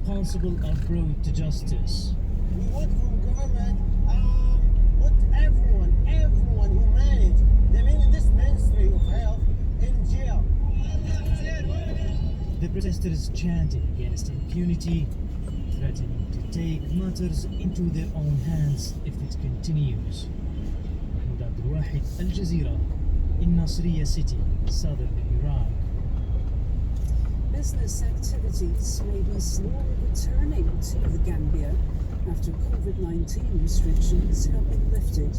responsible are brought to justice. We want from government, put everyone who managed the Ministry of Health in jail. The protesters chanted against impunity, threatening to take matters into their own hands if it continues. Jagorawi, Al Jazeera, in Nasiriyah city, southern Iraq. Business activities may be slowly returning to the Gambia after COVID-19 restrictions have been lifted.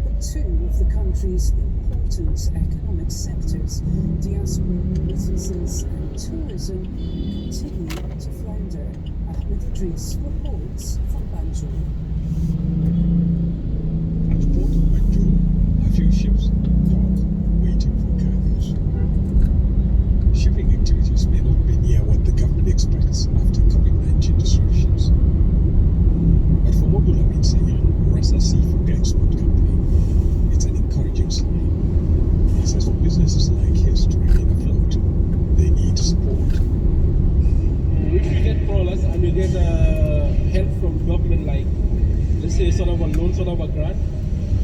But two of the country's important economic sectors, diaspora remittances and tourism, continue to flounder. Ahmed Idris reports from Banjul. At the port of Banjul, a few ships dock waiting for cargoes. Shipping activities may not be near what the government expects after COVID-19 disruptions. But for Modula Minsanya, Rasa Seafood Export Company, it's an encouraging sign. He says for businesses like his to remain afloat, they need support. If we get trawlers and we get help from government, like let's say sort of a loan, sort of a grant,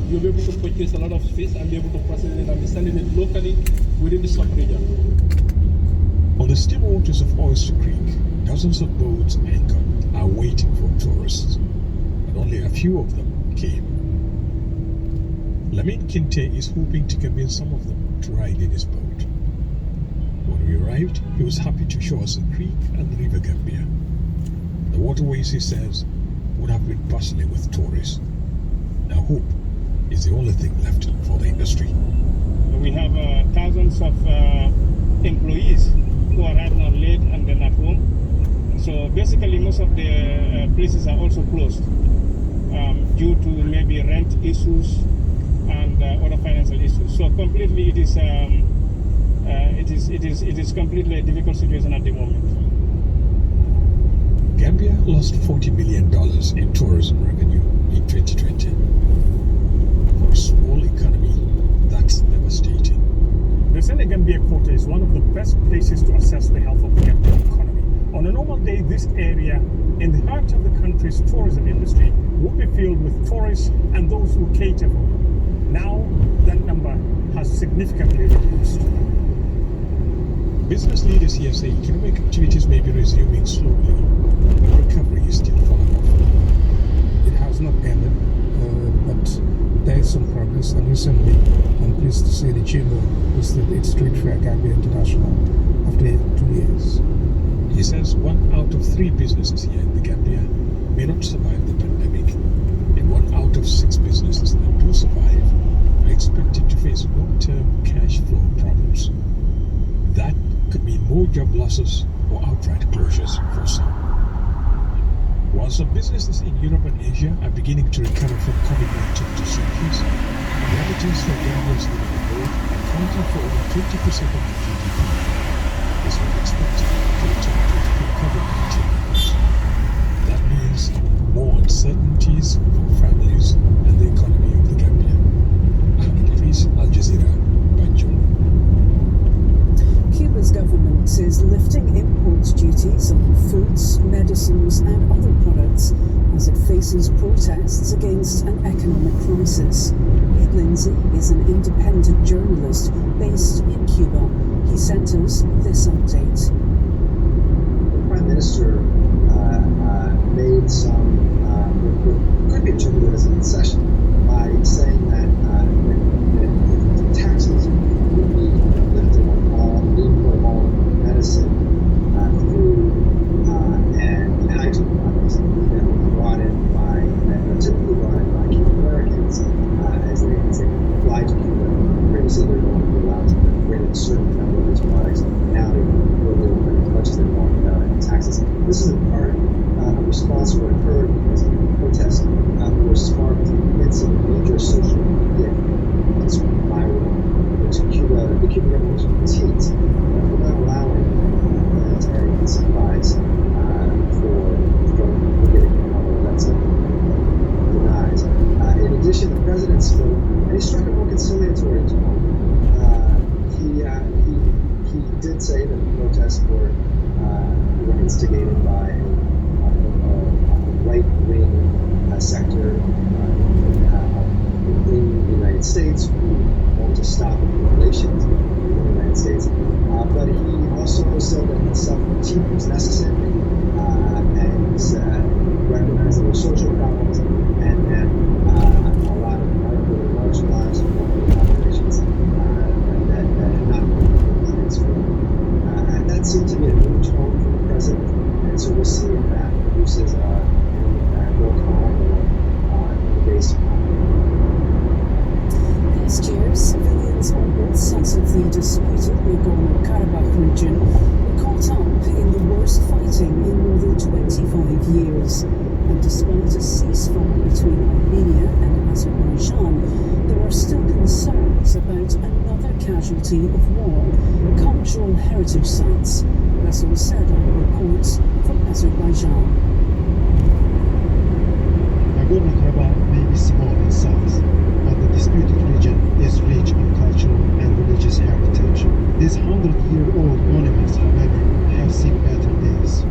you'll be able to purchase a lot of fish and be able to process it and be selling it locally within the sub-region. On the still waters of Oyster Creek, dozens of boats anchored are waiting for tourists, but only a few of them came. Lamin Kinte is hoping to convince some of them to ride in his boat. When we arrived, he was happy to show us the creek and the river Gambia. The waterways, he says, would have been bustling with tourists. Now hope is the only thing left for the industry. We have thousands of employees who are right now late and then at home. So basically most of the places are also closed due to maybe rent issues and other financial issues. So completely it is completely a difficult situation at the moment. Gambia lost $40 million in tourism revenue in 2020. For a small economy, that's devastating. The Senegambia Kota is one of the best places to assess the health of the Gambian economy. On a normal day, this area, in the heart of the country's tourism industry, would be filled with tourists and those who cater for them. Now, that number has significantly reduced. Business leaders here say economic activities may be resuming slowly, but recovery is still far off. It has not ended, but there is some progress. And recently, I'm pleased to say the Chamber hosted its Street Fair Gambia International after 2 years. He says 1 out of 3 businesses here in the Gambia may not survive the pandemic, and 1 out of 6 businesses that do survive are expected to face long-term cash flow problems. That could mean more job losses or outright closures for some. While some businesses in Europe and Asia are beginning to recover from COVID-19 disruptions, remittances from Gambians living abroad, accounting for over 20% of the GDP, is not expected to return to pre-COVID-19 levels. That means more uncertainties for families and the economy of the Gambia. Ahmed Idris, Al Jazeera, Banjul. Cuba's government is lifting import duties on foods, medicines and other products as it faces protests against an economic crisis. Reid Lindsay is an independent journalist based in Cuba. He sent us this update. The Prime Minister made some, what could be interpreted as a concession by saying that the taxes would be lifted on all import of all medicine, food, and hygiene products that were brought in by, typically brought in by Cuban Americans as they fly to Cuba. Previously, they were only allowed to bring in a certain number of these products. Now they will be able to bring as much as they want without any taxes. This is in part a response to what occurred because of the protests were sparked amidst a major social media viral, which the Cuban government critiqued for not allowing humanitarian supplies for getting, although that's denied. In addition, the president spoke, and he struck a more conciliatory tone. He did say that the protests were instigated by see if that produces any more crime or in the base. Last year, civilians on both sides of the disputed Nagorno-Karabakh region were caught up in the worst fighting in more than 25 years. And despite a ceasefire between Armenia and Azerbaijan, there are still concerns about another casualty of war, cultural heritage sites. Rasul Serdar reports from Azerbaijan. Nagorno-Karabakh may be small in size, but the disputed region is rich in cultural and religious heritage. These 100-year-old monuments, however, have seen better days.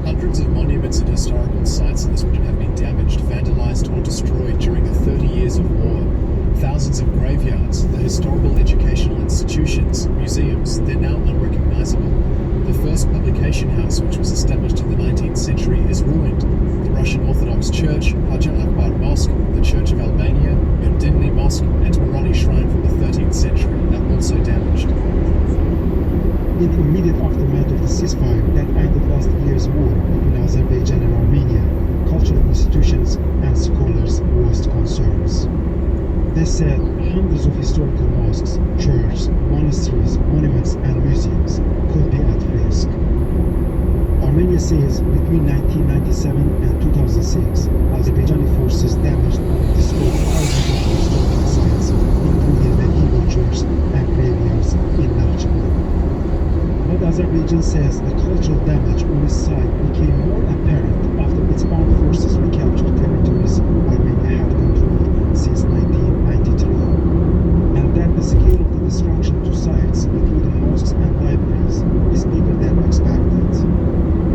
Hundreds of monuments and historical sites in this region have been damaged, vandalized or destroyed during the 30 years of war. Thousands of graveyards, the historical educational institutions, museums, they're now unrecognizable. The first publication house, which was established in the 19th century, is ruined. The Russian Orthodox Church, Hajar Akbar Mosque, the Church of Albania, Erdinli Mosque and Marani Shrine from the 13th century are also damaged. In the immediate aftermath of the ceasefire that ended last year's war between Azerbaijan and Armenia, cultural institutions and scholars voiced concerns. They said hundreds of historical mosques, churches, monasteries, monuments and museums could be at risk. Armenia says between 1997 and 2006, Azerbaijani forces damaged or destroyed thousands of historical sites, including medieval churches and graveyards in Nakhchivan. But Azerbaijan says the cultural damage on its side became more apparent after its armed forces recaptured territories Armenia had controlled since 1993. And that the scale of the destruction to sites, including mosques and libraries, is bigger than expected.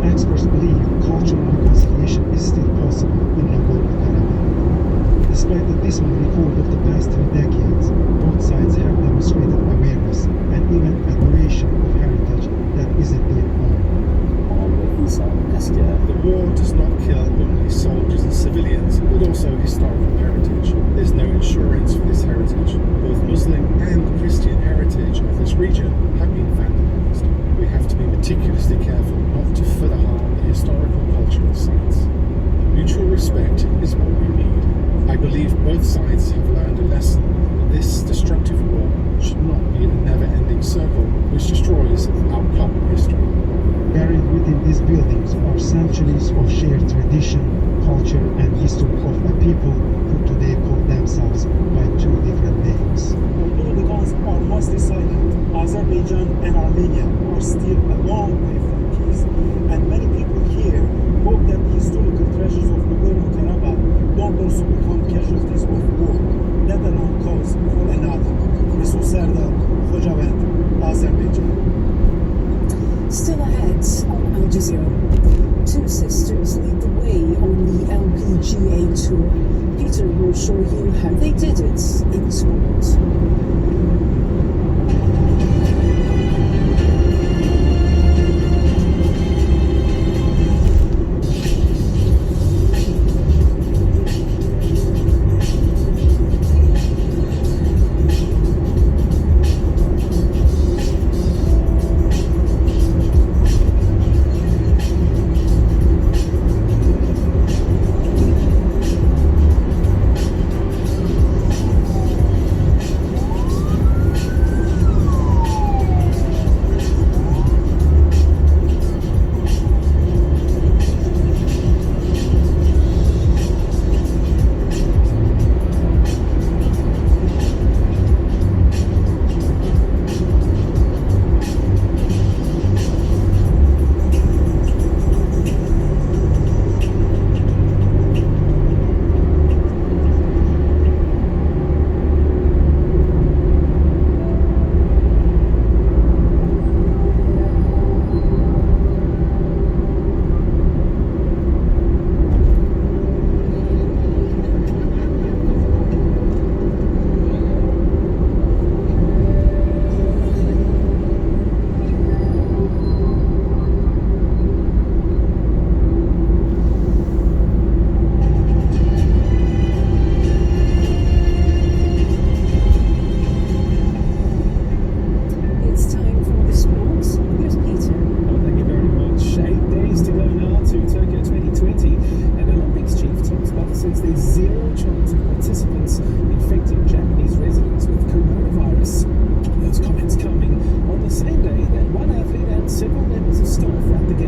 Experts believe cultural reconciliation is still possible in Nagorno-Karabakh. Despite the dismal record of the past 3 decades, both sides have demonstrated awareness and even admiration of heritage that isn't their own. The war does not kill only soldiers and civilians, but also historical heritage. There's no insurance for this heritage. Both Muslim and Christian heritage of this region have been vandalized. We have to be meticulously careful not to further harm the historical cultural sites. Mutual respect is what we need. I believe both sides have learned a lesson that this destructive war should not be a never-ending circle which destroys our common history. Buried within these buildings are centuries of shared tradition, culture and history of a people who today call themselves by 2 different names. Although the guns are mostly silent, Azerbaijan and Armenia are still a long way from peace, and many people here hope that the historical treasures of Nagorno-Karabakh don't also become casualties of war, let alone cause for another. Rasul Serdar, Khojavend, Azerbaijan. Still ahead on Al Jazeera, 2 sisters lead the way on the LPGA tour. Peter will show you how they did it in sport.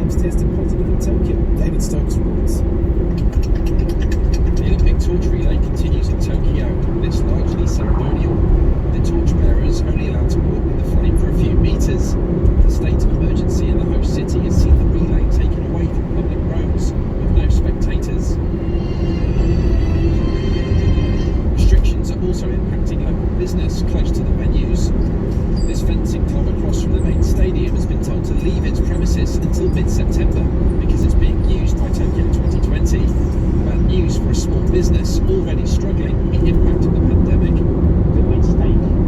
Games tested positive in Tokyo. David Stokes reports. The Olympic torch relay continues in Tokyo, but it's largely ceremonial. The torch bearers only allowed to walk with the flame for a few metres. The state of emergency in the host city has seen the relay taken away from public roads with no spectators. Restrictions are also impacting local business close to the venues. This fencing club across from the main stadium has been told to leave its premises until mid-September because it's being used by Tokyo 2020. Bad news for a small business already struggling with the impact of the pandemic.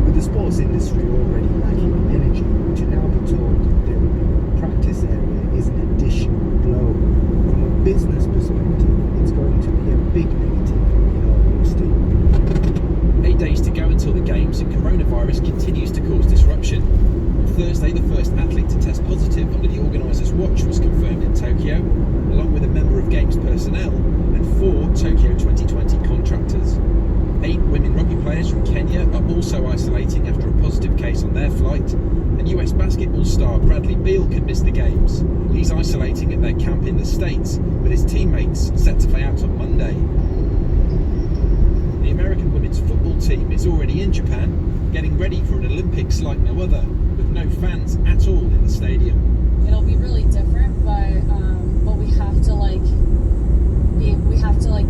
With the sports industry already lacking energy, to now be told that the practice area is an additional blow. From a business perspective, it's going to be a big negative in all honesty. 8 days to go until the games, and coronavirus continues to cause disruption. On Thursday, the first athlete to test positive under the organisers' watch was confirmed in Tokyo, along with a member of Games personnel and 4 Tokyo 2020 contractors. 8 women rugby players from Kenya are also isolating after a positive case on their flight, and US basketball star Bradley Beal could miss the games. He's isolating at their camp in the States, with his teammates set to play out on Monday. The American women's football team is already in Japan, getting ready for an Olympics like no other, with no fans at all in the stadium. It'll be really different, but we have to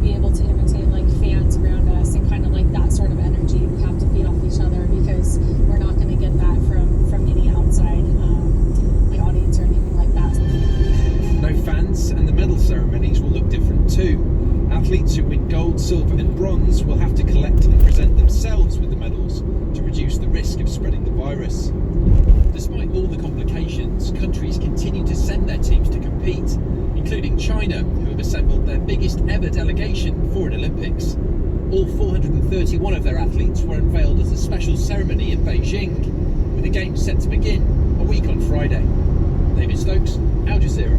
be able to imitate like fans around us and kind of like that sort of energy. We have to feed off each other because we're not going to get that from any outside like audience or anything like that. No fans, and the medal ceremonies will look different too. Athletes who win gold, silver and bronze will have to collect and present themselves with the medals to reduce the risk of spreading the virus. Despite all the complications, countries continue to send their teams to compete, including China, who have assembled their biggest ever delegation for an Olympics. All 431 of their athletes were unveiled as a special ceremony in Beijing, with the games set to begin a week on Friday. David Stokes, Al Jazeera.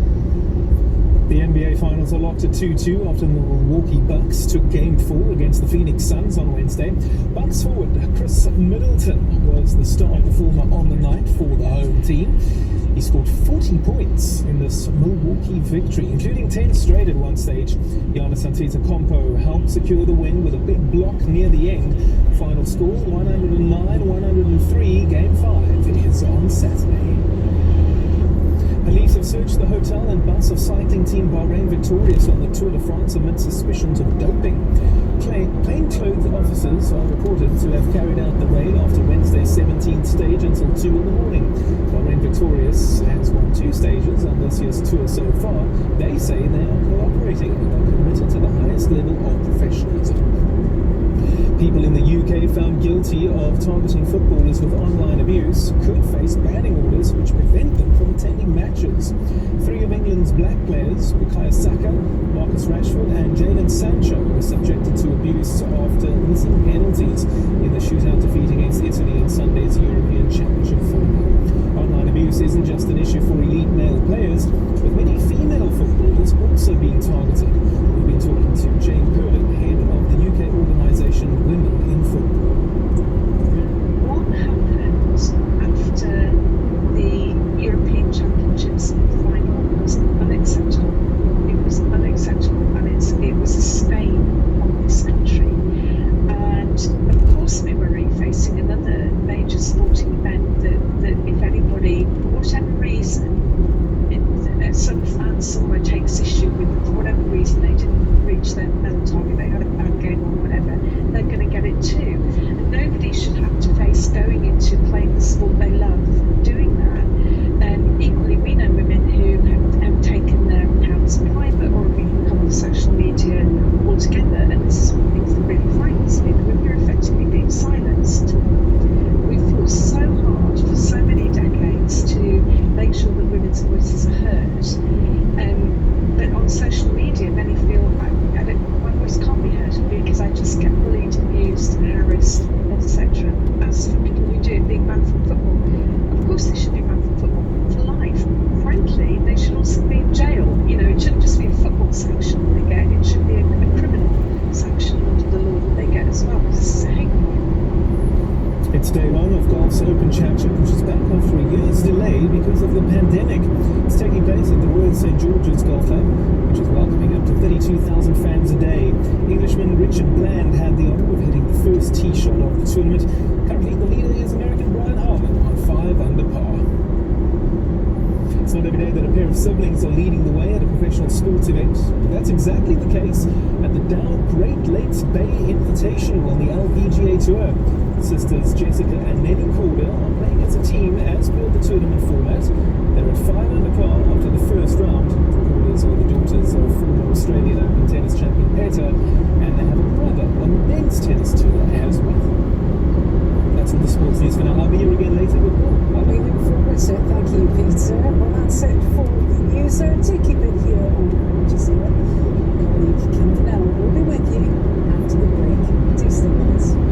The NBA Finals are locked at 2-2 after the Milwaukee Bucks took Game 4 against the Phoenix Suns on Wednesday. Bucks forward Chris Middleton was the star performer on the night for the home team. He scored 40 points in this Milwaukee victory, including 10 straight at one stage. Giannis Antetokounmpo helped secure the win with a big block near the end. Final score 109-103. Game 5 is on Saturday. Police have searched the hotel and bus of cycling team Bahrain Victorious on the Tour de France amid suspicions of doping. Plainclothes officers are reported to have carried out the raid after Wednesday's 17th stage until 2 in the morning. Bahrain Victorious has won 2 stages on this year's tour so far. They say they are cooperating and are committed to the highest level of professionalism. People in the UK found guilty of targeting footballers with online abuse could face banning orders which prevent them from attending matches. 3 of England's black players, Bukayo Saka, Marcus Rashford and Jadon Sancho, were subjected to abuse after missing penalties in the shootout defeat against Italy in Sunday's European Championship final. Online abuse isn't just an issue for elite male players, with many female footballers also being targeted. We've been talking to Jane Purden, head of the UK organisation Women in Football. What happened after the European Championships final was unacceptable. It was unacceptable, and it was a stain on this country. And of course we're facing another major sporting event that if anybody, for whatever reason, some fans somewhere takes issue with, for whatever reason they didn't reach their medal target, they had a bad game or whatever, they're going to get it too. And nobody should have to face going into playing the sport they love, doing that. And equally, we know women who have taken their accounts private or have even come off social media altogether, and this is one of the things that really frightens me, that we're effectively being silenced. We've fought so hard for so many decades to make sure that women's voices are heard, but on social media many feel my voice can't be heard because I just get bullied, abused, harassed, etc. As for people who do it being Soldiers Golf Club, which is welcoming up to 32,000 fans a day. Englishman Richard Bland had the honour of hitting the first tee shot of the tournament. Currently, the leader is American Brian Harman on 5 under par. It's not every day that a pair of siblings are leading the way at a professional sports event, but that's exactly the case at the Dow Great Lakes Bay Invitational on the LPGA Tour. Sisters Jessica and Nelly Corder are playing as a team as per the tournament format. They're at 5 under par after the first round. The Corders are the daughters of former Australian Open tennis champion Peter, and they have a brother on the men's tennis tour as well. That's all the sports news for now. I'll be here again later with more. We look forward to it. Thank you, Peter. Well, that's it for the news. Do keep it here on Al Jazeera. Colleague Kim Fennell will be with you after the break. Do stay with us.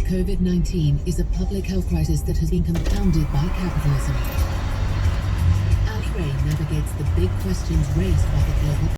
COVID-19 is a public health crisis that has been compounded by capitalism. Ali Ray navigates the big questions raised by the global